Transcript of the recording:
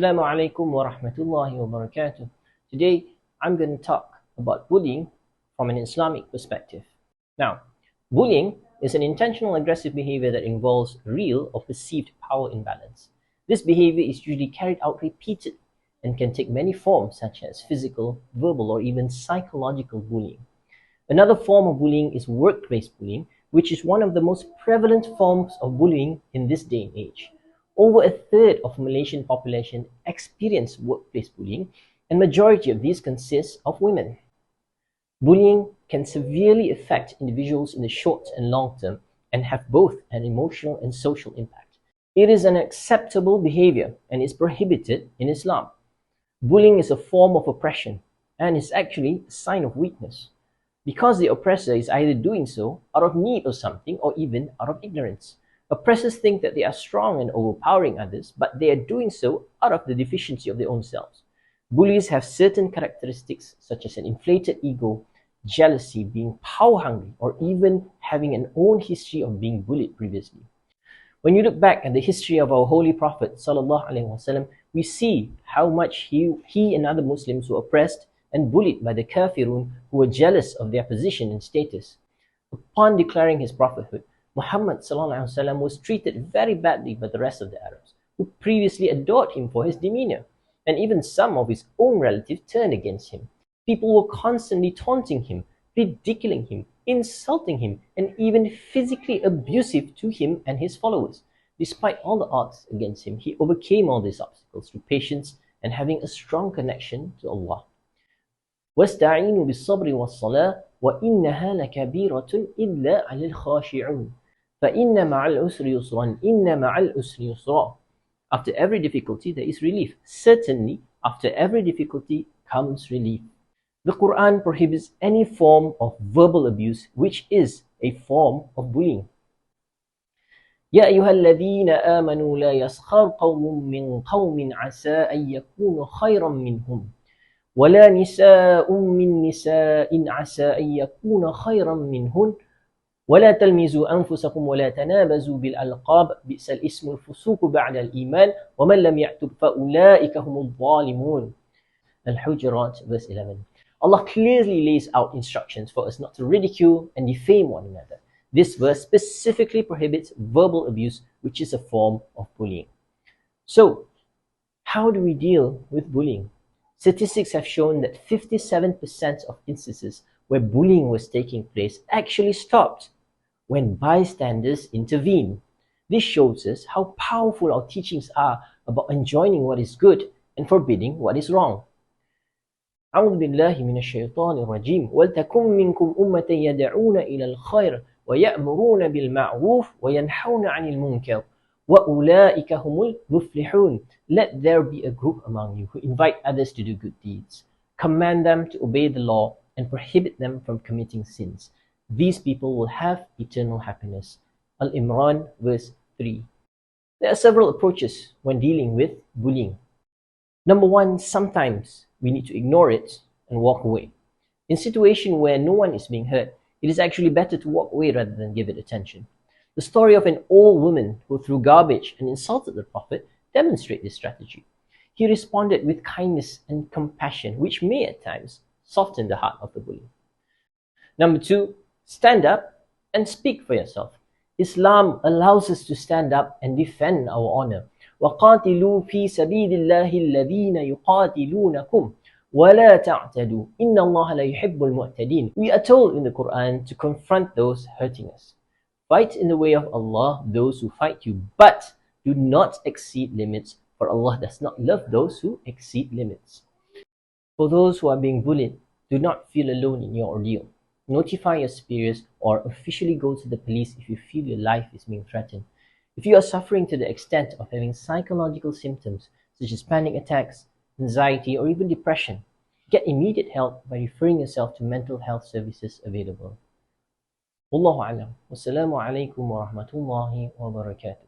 Assalamu alaikum wa rahmatullahi wa barakatuh. Today, I'm going to talk about bullying from an Islamic perspective. Now, bullying is an intentional aggressive behavior that involves real or perceived power imbalance. This behavior is usually carried out repeatedly and can take many forms such as physical, verbal, or even psychological bullying. Another form of bullying is workplace bullying, which is one of the most prevalent forms of bullying in this day and age. Over a third of Malaysian population experience workplace bullying, and majority of these consists of women. Bullying can severely affect individuals in the short and long term and have both an emotional and social impact. It is an unacceptable behavior and is prohibited in Islam. Bullying is a form of oppression and is actually a sign of weakness, because the oppressor is either doing so out of need of something or even out of ignorance. Oppressors think that they are strong and overpowering others, but they are doing so out of the deficiency of their own selves. Bullies have certain characteristics such as an inflated ego, jealousy, being power-hungry, or even having an own history of being bullied previously. When you look back at the history of our Holy Prophet ﷺ, we see how much he and other Muslims were oppressed and bullied by the kafirun who were jealous of their position and status. Upon declaring his prophethood, Muhammad ﷺ was treated very badly by the rest of the Arabs, who previously adored him for his demeanor, and even some of his own relatives turned against him. People were constantly taunting him, ridiculing him, insulting him, and even physically abusive to him and his followers. Despite all the odds against him, he overcame all these obstacles through patience and having a strong connection to Allah. وَاسْتَعِينُوا بِالصَّبْرِ وَالصَّلَاةِ وَإِنَّهَا لَكَبِيرَةٌ إِلَّا عَلَى الْخَاشِعُونَ فَإِنَّ مَعَ الْعُسْرِ يُسْرًا إِنَّ مَعَ الْعُسْرِ يُسْرًا. After every difficulty, there is relief. Certainly, after every difficulty comes relief. The Quran prohibits any form of verbal abuse, which is a form of bullying. يَا أَيُّهَا الَّذِينَ آمَنُوا لَا يَسْخَرْ قَوْمٌ مِّن قَوْمٍ عَسَىٰ أَن يَكُونُوا خَيْرًا مِّنْهُمْ وَلَا نِسَاءٌ مِّن نِّسَاءٍ عَسَىٰ أَن يَكُونَ خَيْرًا مِّنْهُنَّ ولا تلمزوا أنفسكم ولا تنابزوا بالألقاب بئس الاسم الفسوق بعد الإيمان ومن لم يتب فأولئك هم الظالمون. Al-Hujurat verse 11. Allah clearly lays out instructions for us not to ridicule and defame one another. This verse specifically prohibits verbal abuse, which is a form of bullying. So, how do we deal with bullying? Statistics have shown that 57% of instances where bullying was taking place actually stopped when bystanders intervene. This shows us how powerful our teachings are about enjoining what is good and forbidding what is wrong. أعوذ بالله من الشيطان الرجيم ولتكن منكم أمة يدعون إلى الخير ويأمرون بالمعروف وينحون عن المنكر وأولئك هم المفلحون. Let there be a group among you who invite others to do good deeds, command them to obey the law, and prohibit them from committing sins. These people will have eternal happiness. Al-Imran verse 3. There are several approaches when dealing with bullying. Number one, sometimes we need to ignore it and walk away. In situations where no one is being hurt, it is actually better to walk away rather than give it attention. The story of an old woman who threw garbage and insulted the Prophet demonstrates this strategy. He responded with kindness and compassion, which may at times soften the heart of the bully. Number two, stand up and speak for yourself. Islam allows us to stand up and defend our honor. وَقَاتِلُوا فِي سَبِيلِ اللَّهِ الَّذِينَ يُقَاتِلُونَكُمْ وَلَا تَعْتَدُوا إِنَّ اللَّهَ لَا يُحِبُّ الْمُعْتَدِينَ. We are told in the Quran to confront those hurting us. Fight in the way of Allah those who fight you, but do not exceed limits, for Allah does not love those who exceed limits. For those who are being bullied, do not feel alone in your ordeal. Notify your superiors or officially go to the police if you feel your life is being threatened. If you are suffering to the extent of having psychological symptoms such as panic attacks, anxiety, or even depression, get immediate help by referring yourself to mental health services available. Wallahu a'lam. Wassalamu alaikum wa rahmatullahi wa barakatuh.